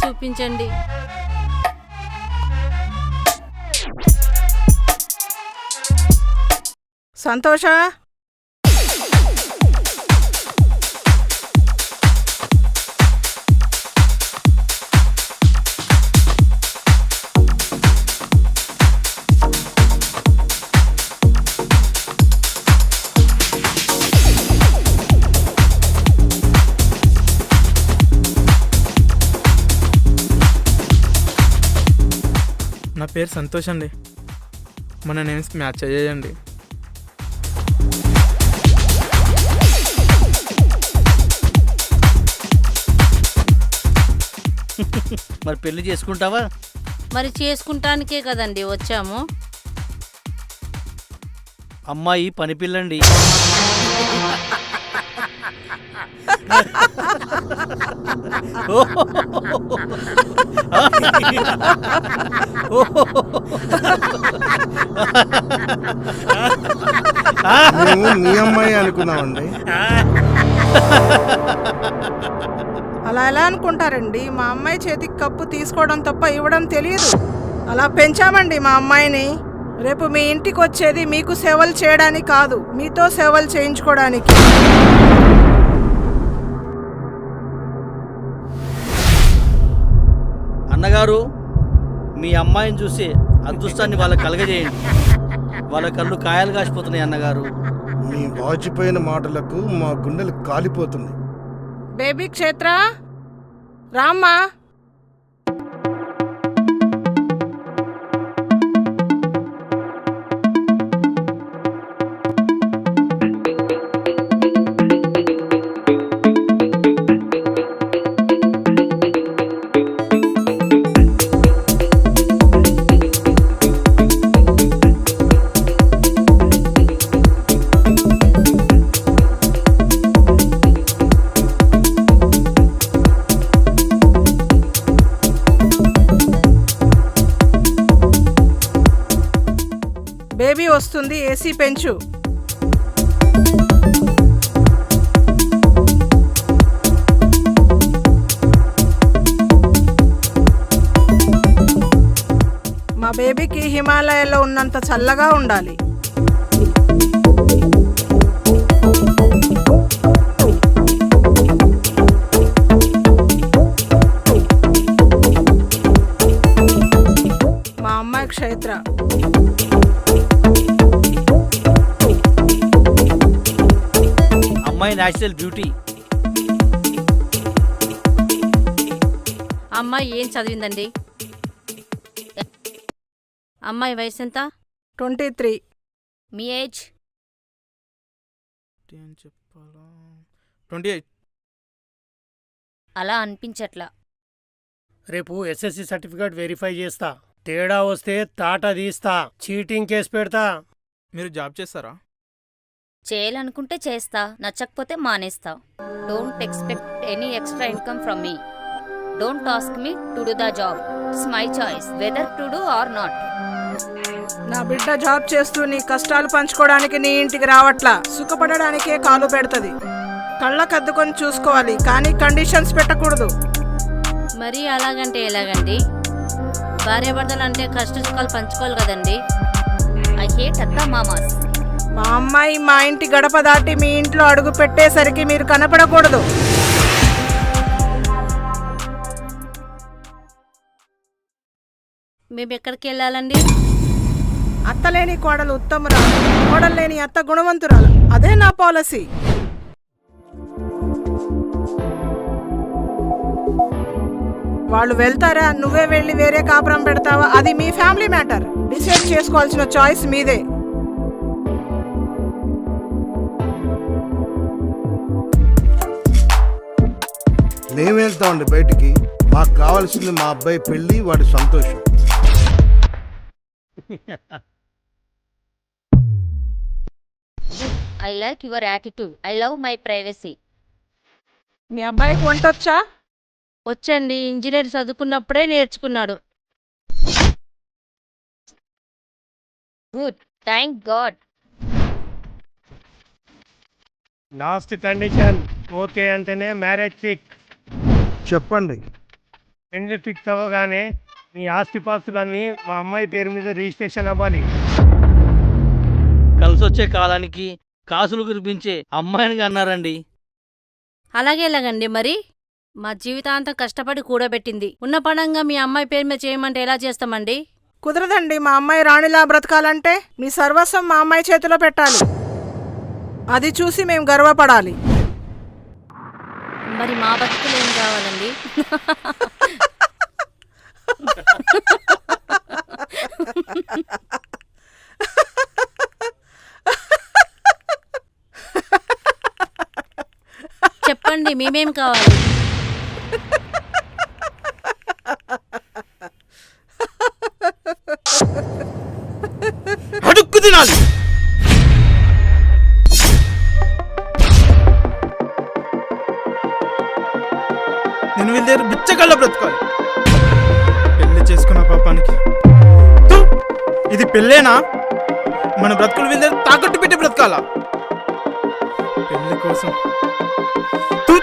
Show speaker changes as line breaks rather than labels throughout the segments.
చూపించండి.
సంతోష,
నా పేరు సంతోష్ అండి. మన నేమ్స్ మ్యాచ్ అయ్యాయండి.
మరి పెళ్లి చేసుకుంటావా?
మరి చేసుకుంటానికే కదండి వచ్చాము.
అమ్మాయి పని పిల్లండి.
మేము మీ అమ్మాయి అనుకున్నామండి.
అలా ఎలా అనుకుంటారండి? మా అమ్మాయి చేతికి కప్పు తీసుకోవడం తప్ప ఇవ్వడం తెలియదు. అలా పెంచామండి మా అమ్మాయిని. రేపు మీ ఇంటికి వచ్చేది మీకు సేవలు చేయడానికి కాదు, మీతో సేవలు చేయించుకోవడానికి.
అన్నగారు, మీ అమ్మాయిని చూసి అదృష్టాన్ని వాళ్ళకి కలగజేయండి. వాళ్ళ కళ్ళు కాయలు కాసిపోతున్నాయి అన్నగారు.
మీ వాచిపోయిన మాటలకు మా గుండెలు కాలిపోతున్నాయి.
బేబీ క్షేత్ర, రామ్మా. బేబీ వస్తుంది, ఏసీ పెంచు. మా బేబీకి హిమాలయాల్లో ఉన్నంత చల్లగా ఉండాలి. మా అమ్మాయి క్షేత్ర.
అమ్మాయి న్యాచురల్ బ్యూటీ.
అమ్మాయి ఏం చదివిందండి? అమ్మాయి వయసు ఎంత?
23.
మీ ఏజ్?
28.
అలా అనిపించట్లా.
రేపు ఎస్ఎస్సి సర్టిఫికేట్ వెరిఫై చేస్తా. తేడా వస్తే తాట తీస్తా, చీటింగ్ కేసు పెడతా.
మీరు జాబ్ చేస్తారా?
చేయాలనుకుంటే చేస్తా, నచ్చకపోతే మానేస్తా. Don't expect any extra income from me. Don't task me to do the job. It's my choice whether to do or not.
నా బిడ్డ జాబ్ చేస్తూ నీ కష్టాలు పంచుకోవడానికి నీ ఇంటికి రావట్లా, సుఖపడడానికే కాలు పెడుతుంది. కళ్ళకద్దుకొని చూసుకోవాలి, కానీ కండిషన్స్ పెట్టకూడదు.
మరీ అలాగంటే ఎలాగండి? భార్యాభర్తలు అంటే కష్ట సుఖాలు పంచుకోవాలి కదండి. ఐ హేట్ అత్తా మామాస్.
మా అమ్మాయి మా ఇంటి గడప దాటి మీ ఇంట్లో అడుగు పెట్టేసరికి మీరు కనపడకూడదు.
మేము ఎక్కడికి వెళ్ళాలండి?
అత్తలేని కోడలు ఉత్తమురాలు, కోడలు లేని అత్త గుణవంతురాలు. అదే నా పాలసీ. వాళ్ళు వెళ్తారా, నువ్వే వెళ్ళి వేరే కాపురం పెడతావా, అది మీ ఫ్యామిలీ మ్యాటర్. డిసైడ్ చేసుకోవాల్సిన చాయిస్ మీదే.
మేము వెళ్తామండి బయటికి. మాకు కావాల్సింది మా అబ్బాయి పెళ్ళి, వాడి సంతోషం.
I like your attitude. I love my privacy.
మీ అబ్బాయికి వంటొచ్చా?
వచ్చండి, ఇంజనీర్ చదువుకున్నప్పుడే నేర్చుకున్నాడు. Good, thank God.
Last condition okay అంటేనే మ్యారేజ్ ఫిక్స్.
చెప్పండి.
పెళ్లి ఫిక్స్ అవ్వగానే మీ ఆస్తిపాస్తులన్నీ మా అమ్మాయి పేరు మీద రిజిస్ట్రేషన్ అవ్వాలి.
కలిసొచ్చే కాలానికి కాసులు కురిపించే అమ్మాయిని అన్నారండి.
అలాగే ఎలాగండి మరి? మా జీవితాంతం కష్టపడి కూడబెట్టింది ఉన్న పణంగా మీ అమ్మాయి పేరు మీద చేయమంటే ఎలా చేస్తామండి?
కుదరదండి. మా అమ్మాయి రాణిలా బ్రతకాలంటే మీ సర్వస్వం మా అమ్మాయి చేతిలో పెట్టాలి. అది చూసి మేము గర్వపడాలి.
మరి మా బతుకులు ఏం కావాలండి? చెప్పండి, మేమేం కావాలి?
అడుక్కు తినాలి. నేను వీళ్ళ దగ్గర బిచ్చగల్ల బ్రతకాలి. పెళ్లి చేసుకున్న పాపానికి థు, ఇది పెళ్ళేనా? మన బ్రతుకులు వీళ్ళ దగ్గర తాకట్టు పెట్టి బ్రతకాలా? పెళ్లి కోసం థు,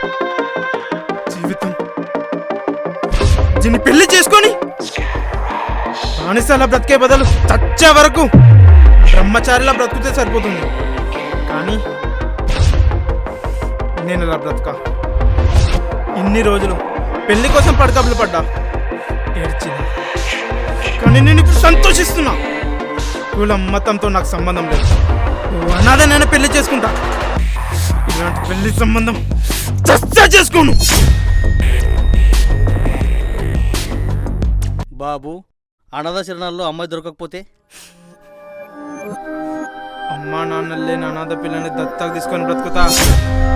జీవితం దీన్ని పెళ్లి చేసుకొని బానిసలా బ్రతికే బదులు చచ్చే వరకు బ్రహ్మచారిలా బ్రతుకుతే సరిపోతుంది. కానీ నేను ఇలా బ్రతక. ఇన్ని రోజులు పెళ్లి కోసం పడకబులు పడ్డా, ఏడ్చింది. కానీ నేను ఇప్పుడు సంతోషిస్తున్నా. కులం మతంతో నాకు సంబంధం లేదు. నువ్వు అన్నదే నేను పెళ్లి చేసుకుంటా. ఇలాంటి పెళ్లి సంబంధం చచ్చా చేసుకోను.
బాబు, అనాథ శరణాల్లో అమ్మాయి దొరకకపోతే
అమ్మా నాన్నలే అనాథ పిల్లని దత్తకు తీసుకొని బ్రతుకుతా.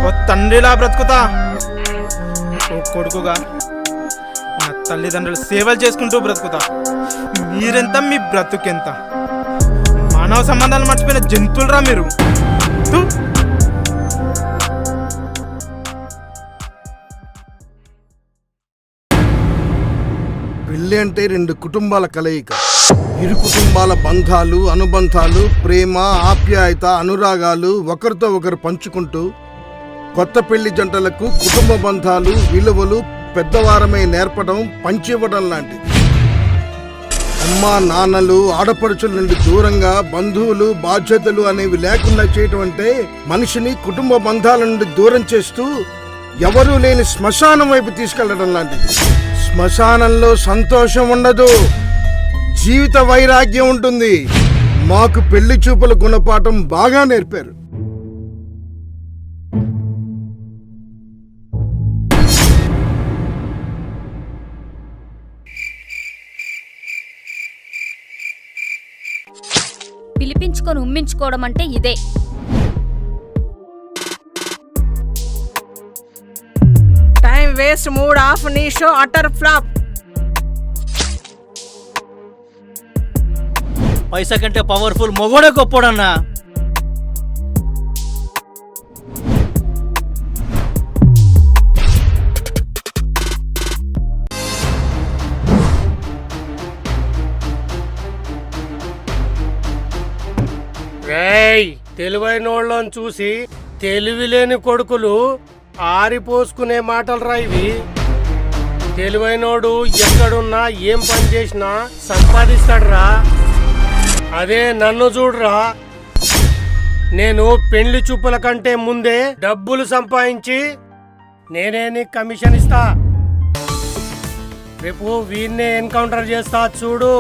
ఓ తండ్రిలా బ్రతుకుతా. ఓ కొడుకుగా నా తల్లిదండ్రులు సేవలు చేసుకుంటూ బ్రతుకుతా. మీరెంత, మీ బ్రతుకెంత? మానవ సంబంధాలు మర్చిపోయిన జంతువులరా మీరు. థు.
పెళ్ళి అంటే రెండు కుటుంబాల కలయిక. ఇరు కుటుంబాల బంధాలు, అనుబంధాలు, ప్రేమ, ఆప్యాయత, అనురాగాలు ఒకరితో ఒకరు పంచుకుంటూ కొత్త పెళ్లి జంటలకు కుటుంబ బంధాలు, విలువలు పెద్దవారమే నేర్పడం, పంచివ్వడం లాంటిది. అమ్మా నాన్నలు, ఆడపడుచుల నుండి దూరంగా బంధువులు, బాధ్యతలు అనేవి లేకుండా చేయటం అంటే మనిషిని కుటుంబ బంధాల నుండి దూరం చేస్తూ ఎవరూ లేని శ్మశానం వైపు తీసుకెళ్లడం లాంటిది. శ్మశానంలో సంతోషం ఉండదు, జీవిత వైరాగ్యం ఉంటుంది. మాకు పెళ్లి చూపుల గుణపాఠం బాగా నేర్పారు.
పిలిపించుకొని ఉమ్మించుకోవడం అంటే ఇదే.
టైం వేస్ట్, మూడ్ ఆఫ్, నీ షో అటర్ ఫ్లాప్.
పైసా కంటే పవర్ఫుల్ మొగోడే గొప్పోడన్నా.
రేయ్, తెలివైనోళ్ళని చూసి తెలివిలేని కొడుకులు ఆరిపోసుకునే మాటలు రా ఇవి. తెలివైనోడు ఎక్కడున్నా ఏం పని చేసినా సంపాదిస్తాడురా. అదే నన్ను చూడురా, నేను పెళ్లి చూపుల కంటే ముందే డబ్బులు సంపాదించి నేనే నీకు కమిషన్ ఇస్తా. రేపు వీన్నే ఎన్కౌంటర్ చేస్తా చూడు.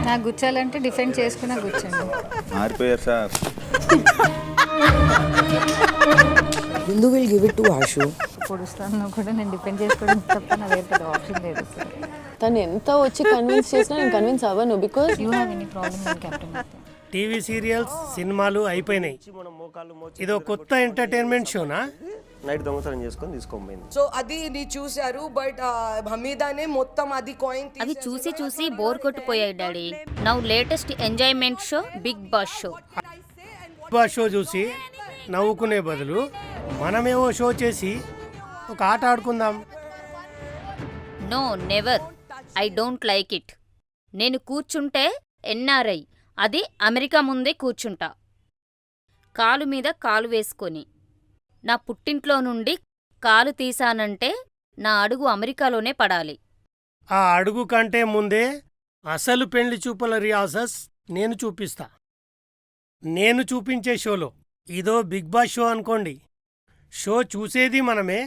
నాకు గుచ్చాలంటే డిఫెండ్ చేసుకున్నా గుచ్చండి.
మారిపోయారు sir.
Hindu will give it to Ashu.
పొడుస్తాను కూడా నేను డిఫెండ్ చేసుకోవడం తప్ప నా వేరే పెద్ద ఆప్షన్ లేదు సార్.
తను ఎంత వచ్చి కన్విన్స్ చేసినా నేను కన్విన్స్ అవ్వను. Because
you have any problem with captain.
TV serials, సినిమాలు అయిపోయినాయి. ఇదో కొత్త ఎంటర్టైన్మెంట్ షోనా?
నైట్ దొంగతనం చేసుకొని తీసుకోపోయింది.
సో అది నీ చూశారు, బట్ హమీదానే మొత్తం అది కాయిన్
అవి చూసి చూసి బోర్ కొట్టిపోయాయి daddy. Now latest enjoyment show big boss show.
Boss show చూసి నవ్వుకునే బదులు మనమేవో షో చేసి ఒక ఆట ఆడుకుందాం.
No never, I don't like it. నేను కూర్చుంటే ఎన్ఆర్ఐ, అది అమెరికా ముందే కూర్చుంటా. కాలు మీద కాలు వేసుకొని నా పుట్టింట్లో నుండి కాలు తీశానంటే నా అడుగు అమెరికాలోనే పడాలి.
ఆ అడుగు కంటే ముందే అసలు పెళ్లి చూపుల రిహార్సల్స్ నేను చూపిస్తా. నేను చూపించే షోలో ఇదో బిగ్ బాస్ షో అనుకోండి. షో చూసేది మనమే,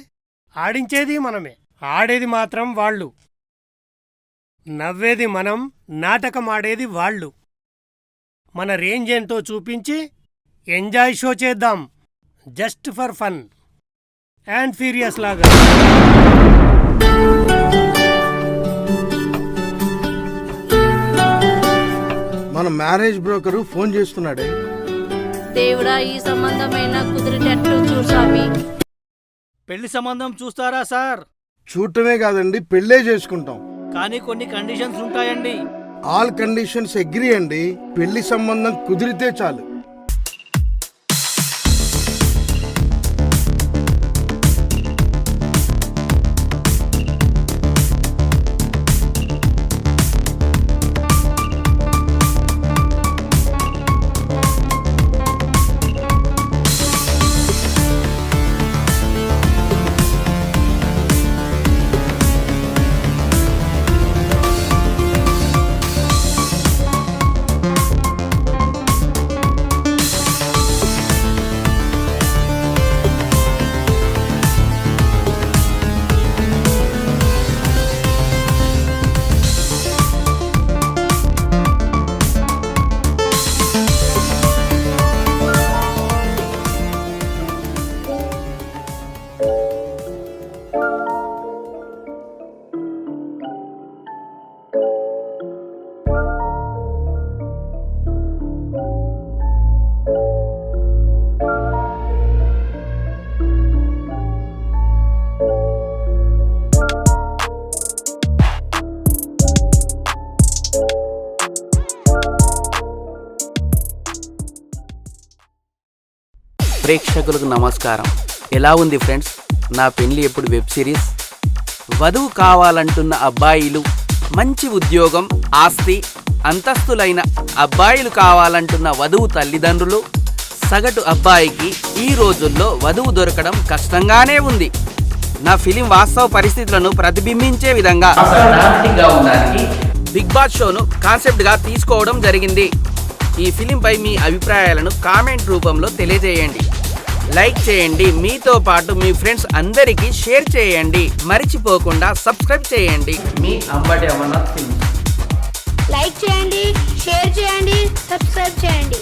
ఆడించేది మనమే. ఆడేది మాత్రం వాళ్ళు, నవ్వేది మనం, నాటకం ఆడేది వాళ్ళు. మన రేంజ్ ఏంటో చూపించి ఎంజాయ్ షో చేద్దాం. జస్ట్ ఫర్ ఫన్ అండ్ ఫీరియస్ లాగా.
మన మ్యారేజ్ బ్రోకరు ఫోన్ చేస్తున్నాడే.
దేవుడా, ఈ సంబంధమైనా కుదిరేటట్టు చూసామి.
పెళ్లి సంబంధం చూస్తారా సార్?
చూడటమే కాదండి, పెళ్ళే చేసుకుంటాం.
కానీ కొన్ని కండిషన్స్ ఉంటాయండి.
ఆల్ కండిషన్స్ అగ్రీ అండి. పెళ్లి సంబంధం కుదిరితే చాలు.
ప్రేక్షకులకు నమస్కారం. ఎలా ఉంది ఫ్రెండ్స్ నా పెళ్లి ఎప్పుడు వెబ్ సిరీస్? వధువు కావాలంటున్న అబ్బాయిలు, మంచి ఉద్యోగం, ఆస్తి, అంతస్తులైన అబ్బాయిలు కావాలంటున్న వధువు తల్లిదండ్రులు, సగటు అబ్బాయికి ఈ రోజుల్లో వధువు దొరకడం కష్టంగానే ఉంది. నా ఫిలిం వాస్తవ పరిస్థితులను ప్రతిబింబించే విధంగా ఉండడానికి బిగ్ బాస్ షోను కాన్సెప్ట్గా తీసుకోవడం జరిగింది. ఈ ఫిలింపై మీ అభిప్రాయాలను కామెంట్ రూపంలో తెలియజేయండి. లైక్ చేయండి, మీతో పాటు మీ ఫ్రెండ్స్ అందరికీ షేర్ చేయండి. మర్చిపోకుండా సబ్స్క్రైబ్ చేయండి. మీ అంబటి అమర్నాథ్ ఫిల్మ్స్.
లైక్ చేయండి, షేర్ చేయండి, సబ్స్క్రైబ్ చేయండి.